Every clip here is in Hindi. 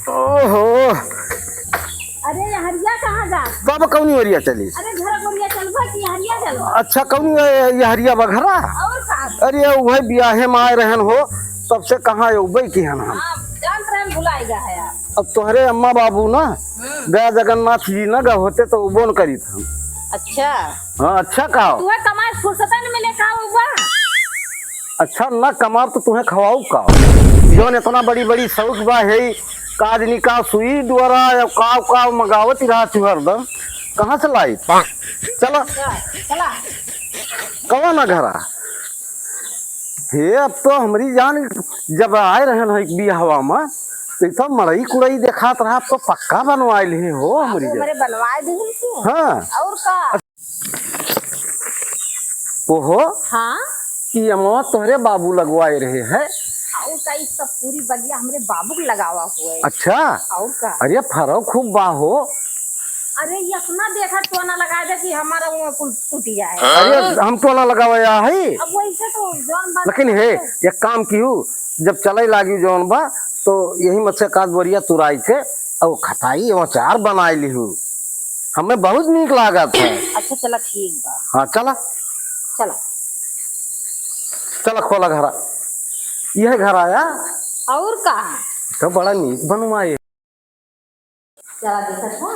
ओहो। अरे ये हरिया कहाँ जा? बाबा कौनी हरिया चली? अरे घर गोरिया चलबा कि हरिया चलबा? अच्छा कौनी ये हरिया बघरा? और कहाँ? अरे वही ब्याहे में आए रहन हो, तब से कहाँ उबई की हम। हाँ जान रहे भुलाएगा है यार। अब तोहरे अम्मा बाबू ना गया जगन्नाथ जी न गा होते तो उबोन करी था। अच्छा हाँ अच्छा कहा। तुम्हें कमाए फुर्सत न मिले का हुआ? अच्छा न कमा तो तुम्हें खवाऊ का जोन इतना बड़ी बड़ी शौक बा है काज निका सुई द्वारा या काव काव मगावत रहा तू हरदम कहाँ से लाई? चला चला कवा ना घरा हे। अब तो हमारी जान जब आए रहे ना एक बियाहवा में तो सब मड़ई कुड़ई देखात रहा तो पक्का बनवाइल है हो हमारी जान। मेरे बनवाए दी थी। हाँ और का? ओहो हाँ कि अम्मा तोहरे बाबू लगवाए रहे है। और का इस सब पूरी बगिया हमरे बाबू को लगावा हुआ है। अच्छा और का? अरे फरो खूब बा हो। अरे ये अपना देखा तो ना लगा दे कि हमारा वो कुल टूट जाए। अरे हम तो ना लगाया है अब वैसे तो जौन बात लेकिन हे एक काम कियो जब चले लागी जौन बा तो यही मत से काज बोरिया तुराई के और खटाई और चार बनाई लिहू हमें बहुत नीक लागत है। अच्छा चला ठीक बा। हाँ चला चला चला खोला घरा यह घर आया और का? तो बड़ा नीक बनवाए। चला देखा था।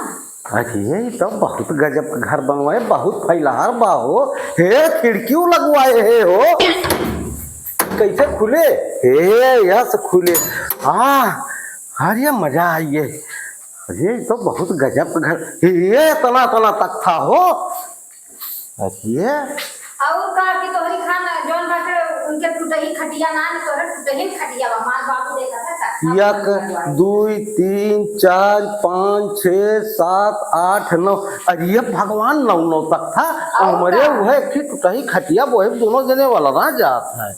अरे तो बहुत गजब का घर बनवाए बहुत फैलार बा हो हे खिड़कियों लगवाए है हो कैसे खुले हे यह से खुले। हाँ अरे मजा आई है। अरे तो बहुत गजब का घर ये तना तना तक था हो। अरे और का कि तोहरी खाना जौन बाटे उनके टूटही खटिया ना ने तोहरे टूटही खटिया बा मार बाबू देखा था। एक दुई तीन चार पाँच छः सात आठ नौ अरे भगवान नौ नौ तक था हमारे वह टूटही खटिया वो दोनों जने वाला ना जात है।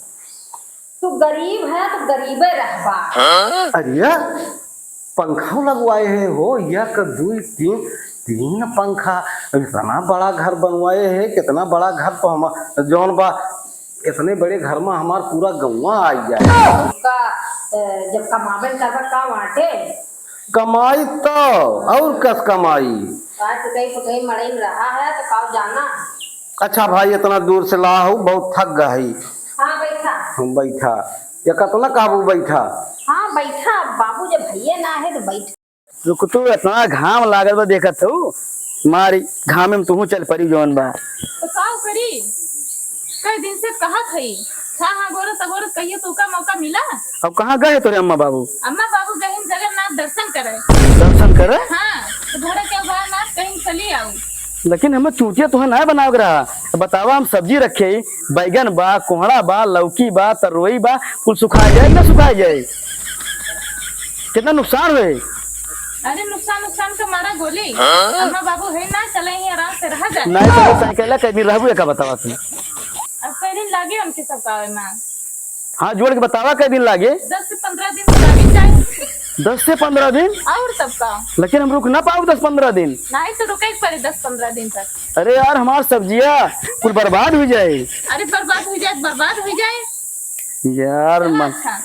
तू गरीब है तो गरीबे रहबा। अरे पंखा लगवाए हैं हो एक दुई तीन तीन पंखा इतना बड़ा घर बनवाए हैं कितना बड़ा घर तो हम जौन बा इतने बड़े घर में हमार पूरा गौवा आ जाए। उसका जब कमाबे करबा का वाटे कमाई तो और कस कमाई आज कहीं तो कहीं मड़ई में रहा है तो का जाना। अच्छा भाई इतना दूर से ला हूँ बहुत थक गई। हाँ बैठा। हम बैठा या कतना काबू बैठा। हाँ बैठा बाबू जब भैया ना है तो बैठ। रुक तू इतना घाम लागल बा देखत हो मारी घाम में तू चल पड़ी जौन बा तो काव करी कई दिन से कहा थई हाँ हाँ गोरत कहिए तो का मौका मिला। अब कहाँ गए तोरे अम्मा बाबू? अम्मा बाबू गहिन जगन्नाथ दर्शन करे। दर्शन करे? हाँ तो घोड़े के बारनाथ कहीं चली आऊ। लेकिन हमें चूतिया तुहे ना बनाव रहा बतावा हम सब्जी रखे बैगन बा कोहड़ा बा लौकी बा तरोई बा कुल सुखा जाए ना सुखा जाए कितना नुकसान हुए। अरे नुकसान का मारा गोली अम्मा बाबू है ना चले ही आराम से रह जाए। नहीं तो साइकिल कई दिन रहबू का बतावा तुम। अब कई दिन लागे उनके सब कावे में। हाँ जोड़ के बतावा कई दिन लागे? 10 से 15 दिन तो लागे चाहिए। 10 से 15 दिन? और तब का लेकिन हम रुक ना पाओ 10-15 दिन। नहीं तो रुके पड़े 10-15 दिन तक। अरे यार हमार सब्जियाँ कुल बर्बाद हो जाए। अरे बर्बाद हो जाए यार मन अच्छा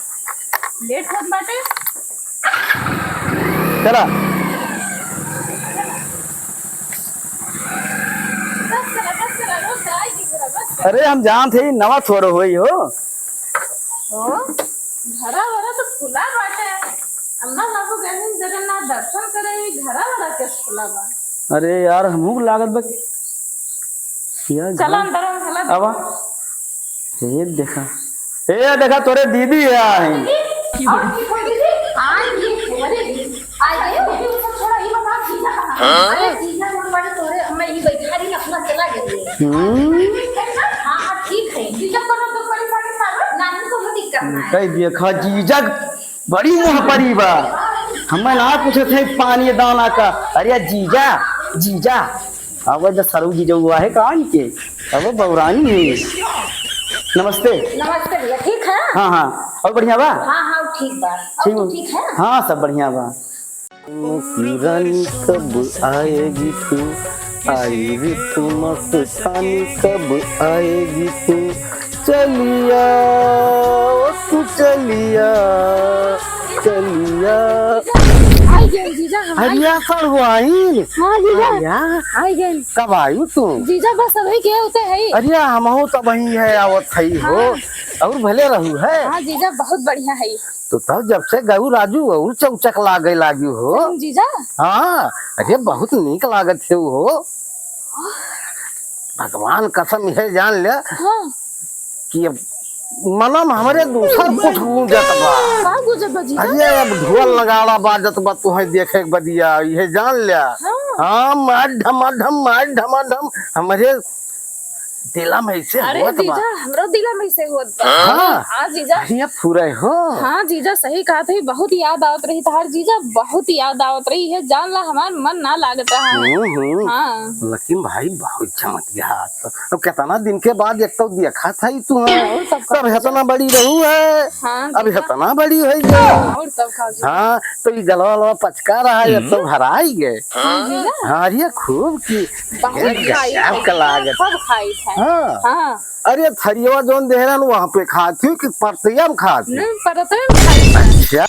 लेट होत बाटे। चला अरे हम जानते ही नवा छोड़ो हुई हो। घरा वरा तो खुला बाटे अम्मा बाबू गहिन जगन्नाथ दर्शन करे घरा वरा के खुला बा। अरे यार हमहू लागत बा यार चला अंदर चला आवा ये देखा तोरे दीदी है आई। कई देखा जीजा बड़ी मुँह परी बा हमें ना पूछे थे पानी दाना का। अरे जीजा जीजा अब जब सरू जीजा हुआ है कहाँ के अब बौरानी है। नमस्ते। नमस्ते भैया ठीक है? हाँ हाँ और बढ़िया बा? हाँ हाँ ठीक बा। ठीक और ठीक है? हाँ सब बढ़िया बा। किरण कब आएगी तू आएगी तू मस्तानी कब आएगी तू चलिया ओ तू चलिया चलिया अरिया सड़वाइन हाँ जीजा अरिया आई गए कब आयु तुम? जीजा बस अभी के होते है। अरिया हमहू तो वही है आवत थई हो और भले रहू है। हाँ जीजा बहुत बढ़िया है तो तब जब से गऊ राजू और चौचक लागे लागू हो। जीजा। हाँ अरे बहुत नीक लागत है हो। भगवान कसम है जान ले हाँ कि अब मनम हमारे दूसर कुछ गूंजत बा। का गुजर जीजा? अरे अब ढोल लगाड़ा बाजत बा तुहे देखे के बदिया ये जान लिया। हाँ मार ढम हमारे दिला में से अरे होत बा। जीजा हमरो दिला में से होत बा। हाँ। हाँ जीजा। अरे फुरे हो। हाँ जीजा सही कहा थे बहुत याद आवत रही तार जीजा बहुत याद आवत रही है जान ला हमार मन ना लागत है। हाँ लेकिन भाई बहुत चमत्या अब कितना दिन के बाद एक तो देखा था ही तू तब इतना बड़ी रहू है। हाँ अब इतना बड़ी हो गई। और सब खा जीजा। हाँ तो ये गलवा लवा पचका रहा है अब तो भरा ही गए। जीजा हाँ अरे खूब की बहुत खाई गजब का लागत। सब खाई है। हाँ हाँ अरे थरिया जोन देहरन वहाँ पे खाती हूँ कि परतिया में खाती? परत में खाई। अच्छा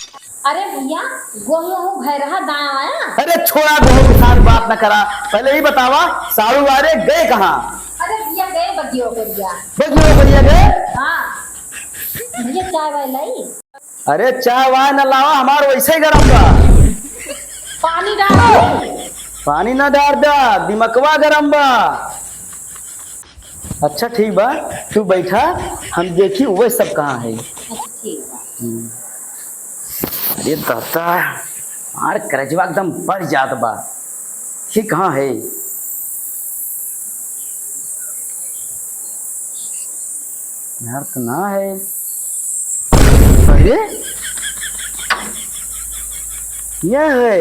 अरे भैया गोहूँ घर रहा दाया आया। अरे छोड़ा दोनों के साथ बात न करा पहले ही बतावा सारू वाले गए कहाँ? अरे भैया गए बगियो भैया। बगियो बढ़िया गए। हाँ भैया चाय वाय लाई। अरे चाय वाय न लावा हमार वैसे ही गरम बा। पानी डाल पानी न डाल दा दिमकवा गरम बा। अच्छा ठीक बा तू बैठा हम देखी वो सब कहाँ है। ठीक है। अरे दाता मार करजवा एकदम बढ़ जात बा। ये कहाँ है? यार तो ना है। अरे ये है।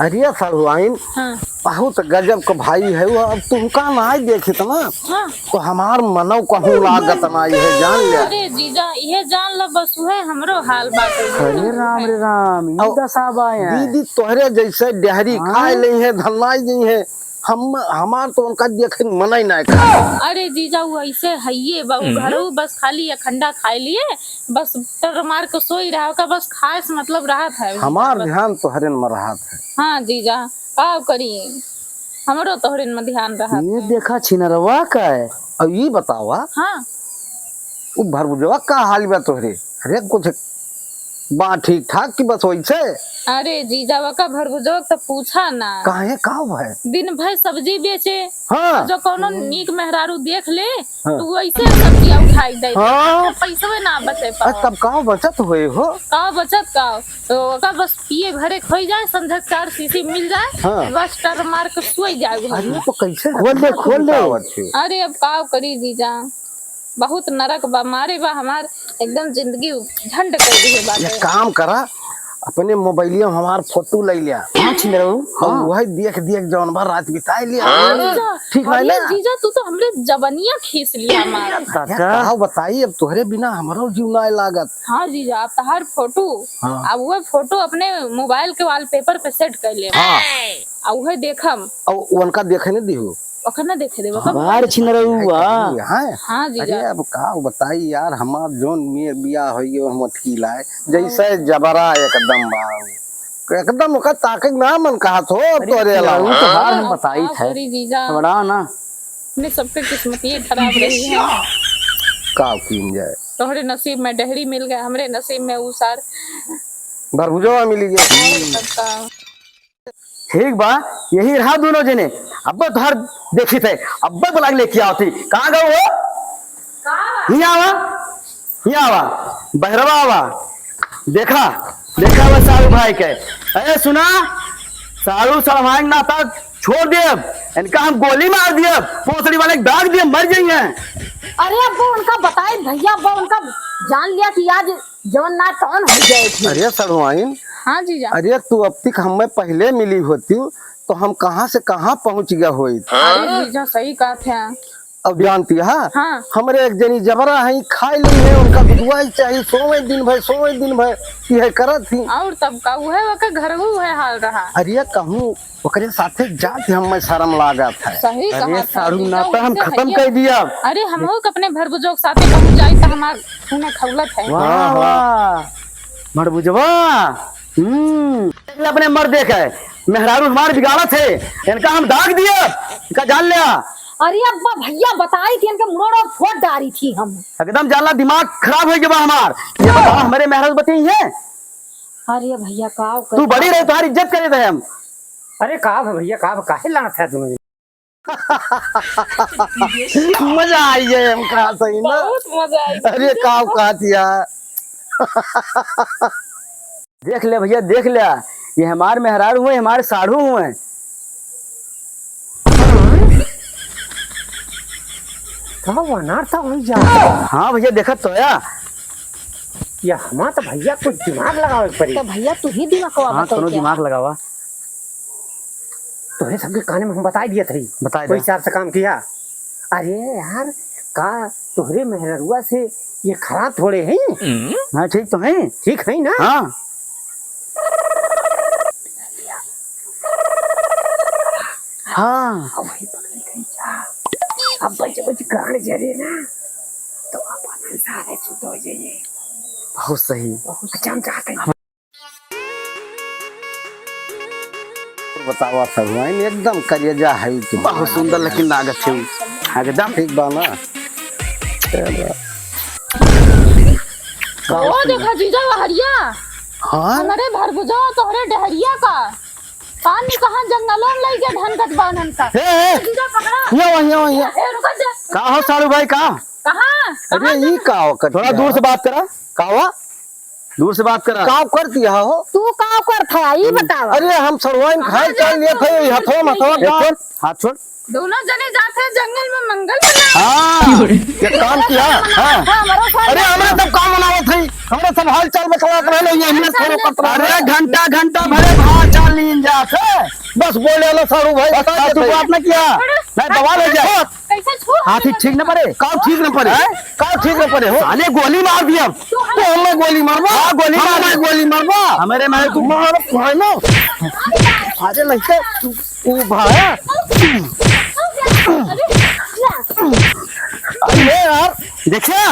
अरे फरवाइन हाँ बहुत गजब का भाई है वो। अब तुमका ना देखित ना हाँ तो हमार मनव कहूँ लागत ना ये जान ले। अरे जीजा ये जान लो बस है हमरो हाल बात अरे राम रे राम दीदी तोहरे जैसे डेहरी खाए ले है धनाई नहीं है हम हमार तो उनका देखे मन ही नहीं खा। अरे जीजा वो ऐसे हइये बाबू घरों बस खाली अखंडा खाए लिए बस टर मार के सोई रहा का बस खाए से मतलब राहत है। हमार ध्यान तोहरे में रहा है। हाँ जीजा का करिए हमरो तोहरे में ध्यान रहा। ये देखा छिनरवा का है। अब ये बतावा हाँ वो भरबुजवा का हाल बा तोहरे? अरे कुछ बा ठीक ठाक की बस वैसे? अरे जीजा का भरभुजोक तो पूछा ना काहे का है? दिन भर सब्जी बेचे। हाँ जो कोनो नीक मेहरारू देख ले तो वैसे सब्जियां उठाई दे। हाँ पैसा ना बचे पाओ। तब का बचत हुए हो? का बचत का तो का बस पिए भरे खोई जाए संध्या 4 शीशी मिल जाए। हाँ। बस टर मार के सोई जाए। अरे तो कैसे खोल दे। अरे अब का करी जीजा बहुत नरक बा मारे बा हमार एकदम जिंदगी झंड कर दी है ये बात। काम करा अपने मोबाइलिया में हमार फोटो ले लिया। हाँ वही देख देख जौन भर रात बिताई लिया। ठीक है ना? जीजा तू तो हमरे जबनिया खींच लिया हमारा। का बताई अब तोहरे बिना हमारो जीव ना लागत। हाँ जीजा आप तहार फोटो हाँ। अब वो फोटो अपने मोबाइल के वॉलपेपर पे सेट कर ले। हाँ अब वह देखम अब उनका देखे नहीं दिहो ओखना देखे देबो कब। बाहर छिनरउआ है। हाँ जीजा अरे अब का बताई यार हमार जोन मेर बिया होइयो हम अटकीला है जैसे जबरा एकदम बा एकदम ओका ताके ना मन कहा तो तोरे अलावा तो हार हम बताई थे सॉरी जीजा बड़ा ना अपने सबके किस्मत ये खराब रही है। का कीन जाए तोहरे नसीब में डेहरी मिल गया हमरे नसीब में उसार भरभुजवा मिली गई। सबका ठीक बा यही रहा दोनों जने। अब तोहर देखी थे अब बुला लेके आओ थी कहाँ गए वो? यहाँ आवा बहरवा आवा देखा देखा वो सारू भाई के। अरे सुना सारू सड़भाई ना तक छोड़ दे इनका हम गोली मार दिए पोसड़ी वाले दाग दिए मर जाइए। अरे अब वो उनका बताए भैया वो उनका जान लिया कि आज जवन ना टॉन हो गए थे। अरे सड़वाइन हाँ जीजा अरे तू अब तक हमें पहले मिली होती तो हम कहाँ से कहाँ पहुँच गया होई। अरे जीजा सही कहा थे। अब जानती है हाँ। हमारे एक जनी जबरा है खाई ली है उनका दुआ चाहिए सोवे दिन भर यह करत थी। और तब का वो का घर है हाल रहा। अरे कहूँ ओकरे साथे जाते हम शर्म लागत है। सही अरे कहा सारू था, नाता हम वैसे खत्म भैया- कर दिया। अरे हम अपने भरभुजोक साथे कहूँ जाए तो हमार खूने खौलत है। वाह वाह मरबुजवा अपने मर्द देख है मेहरारू हमार बिगाड़ा थे इनका हम दाग दिया इनका जान लिया अरे अब्बा भैया बताई थी इनके मुड़ और फोड़ डाली थी हम। एकदम जाला दिमाग खराब हो गया हमार ये बता हमारे मेहरारू बताई है अरे भैया का तू बड़ी रहे तुम्हारी इज्जत करे थे हम अरे का भैया का काहे लाना था तुम्हें? मजा आई है हम कहा सही ना बहुत मजा आई। अरे काव कहा दिया देख ले भैया देख लिया ये हमारे मेहरारू हुए हमारे साढ़ू हुए का वो अनार था वही जा हाँ भैया देखा तो या हमारा तो भैया कुछ दिमाग लगाओ एक परी। तो भैया तू ही दिमाग को हाँ दोनों दिमाग लगावा तुम्हें सबके काने में हम बता दिए थे बता कोई हिसाब से काम किया। अरे यार का तुम्हारे मेहरुआ से ये खराब थोड़े हैं। हाँ ठीक तो है ठीक है ना? हाँ हाँ अब वही पकड़ गई जा। अब बच्चे बच्चे गाने जरे ना तो अपन सारे छूट हो जाइए। बहुत सही अच्छा हम चाहते हैं बतावा भगवान एकदम करिएजा है कि बहुत सुंदर लेकिन लागत है एकदम ठीक बा ना ओ देखा जीजा हरिया हाँ हमारे भरभुजा तोहरे डहरिया का पानी कहाँ जंगलों में लई के ढनकत बानन का हे जीजा पकड़ा ये ए रुक जा का हो सारू भाई का कहाँ अरे ये का हो थोड़ा दूर से बात करा का हुआ दूर से बात करा का कर दिया हो तू का कर था ये बतावा। अरे हम सरवाइन खाए चल लिए थे हथवा हाथ छोड़ दोनों जने जाते हैं जंगल में मंगल बना हाँ ये काम किया हाँ अरे हमारे सब काम बनावत है हमारे सब हाल चाल बतला कर रहे हैं हमने थोड़ा पतला अरे घंटा घंटा भरे भाव चाल लीन जाते बस बोले ना सारू भाई बता तू बात ना किया नहीं दवा ले जा कैसे छू हाथी ठीक न पड़े काव ठीक न पड़े काव ठीक न पड़े हो साले गोली मार दिया तो हमें गोली मारवा हां गोली मारवा हमारे में तू मार भाई ना अरे लइके तू भाया अरे यार देखिए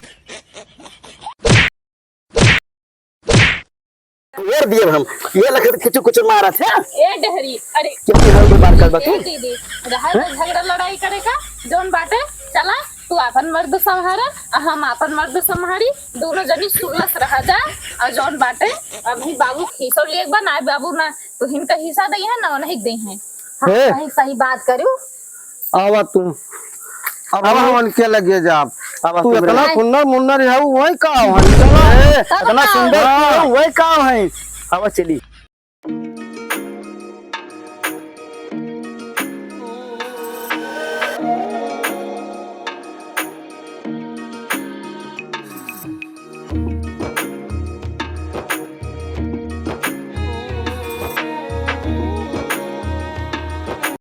ये दिए हम ये लगे किचु कुछ मारा थे ए डहरी अरे कितनी हर बार कर बतू ए दीदी रहा झगड़ा लड़ाई करेगा जोन बाटे चला तू अपन मर्द संभारा और हम अपन मर्द संभारी दोनों जनी सुलस रहा जा और जोन बाटे अभी बाबू खीसो लिए बनाए बाबू ना तो हिनका हिस्सा दई है ना नहीं दई है हे सही सही बात करू। आवा तू अब हम के लगे जा तू इतना सुंदर मुन्नर है वही का है चला इतना सुंदर वही का है अब चली